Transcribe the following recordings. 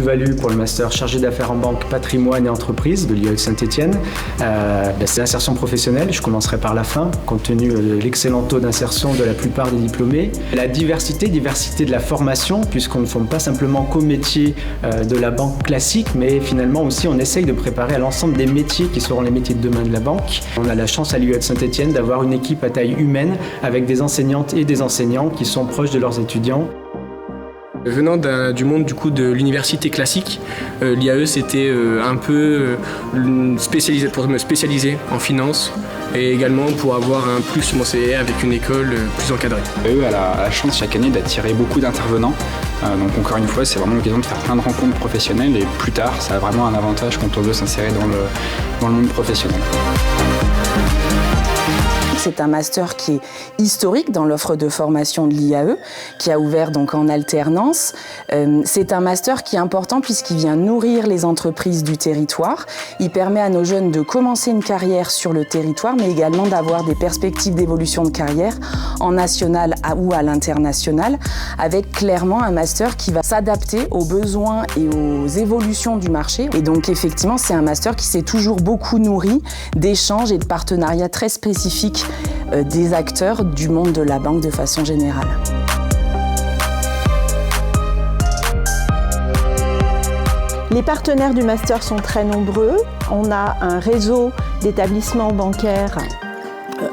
plus-value pour le master chargé d'affaires en banque, patrimoine et entreprise de l'IAE de Saint-Étienne, c'est l'insertion professionnelle. Je commencerai par la fin, compte tenu de l'excellent taux d'insertion de la plupart des diplômés. La diversité de la formation, puisqu'on ne forme pas simplement qu'au métier de la banque classique, mais finalement aussi on essaye de préparer à l'ensemble des métiers qui seront les métiers de demain de la banque. On a la chance à l'IAE de Saint-Étienne d'avoir une équipe à taille humaine avec des enseignantes et des enseignants qui sont proches de leurs étudiants. Venant du monde de l'université classique, l'IAE c'était un peu spécialisé pour me spécialiser en finance et également pour avoir un plus sur mon CE avec une école plus encadrée. L'IAE a la chance chaque année d'attirer beaucoup d'intervenants. Donc encore une fois, c'est vraiment l'occasion de faire plein de rencontres professionnelles et plus tard, ça a vraiment un avantage quand on veut s'insérer dans le monde professionnel. C'est un master qui est historique dans l'offre de formation de l'IAE, qui a ouvert donc en alternance. C'est un master qui est important puisqu'il vient nourrir les entreprises du territoire. Il permet à nos jeunes de commencer une carrière sur le territoire, mais également d'avoir des perspectives d'évolution de carrière en national ou à l'international, avec clairement un master qui va s'adapter aux besoins et aux évolutions du marché. Et donc effectivement, c'est un master qui s'est toujours beaucoup nourri d'échanges et de partenariats très spécifiques des acteurs du monde de la banque de façon générale. Les partenaires du master sont très nombreux. On a un réseau d'établissements bancaires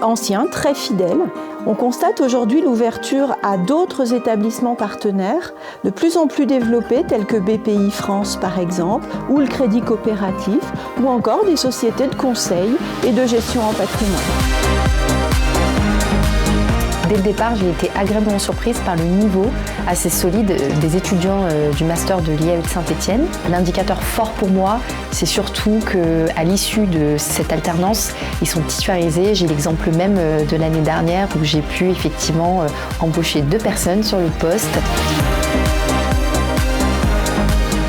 anciens, très fidèles. On constate aujourd'hui l'ouverture à d'autres établissements partenaires de plus en plus développés, tels que BPI France par exemple, ou le Crédit Coopératif, ou encore des sociétés de conseil et de gestion en patrimoine. Dès le départ, j'ai été agréablement surprise par le niveau assez solide des étudiants du master de l'IAE de Saint-Étienne. L'indicateur fort pour moi, c'est surtout qu'à l'issue de cette alternance, ils sont titularisés. J'ai l'exemple même de l'année dernière où j'ai pu effectivement embaucher 2 personnes sur le poste.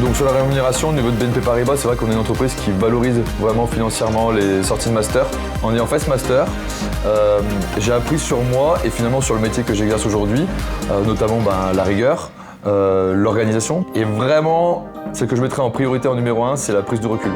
Donc sur la rémunération, au niveau de BNP Paribas, c'est vrai qu'on est une entreprise qui valorise vraiment financièrement les sorties de master. En ayant fait ce master, j'ai appris sur moi et finalement sur le métier que j'exerce aujourd'hui, notamment la rigueur, l'organisation. Et vraiment, ce que je mettrais en priorité en numéro 1, c'est la prise de recul.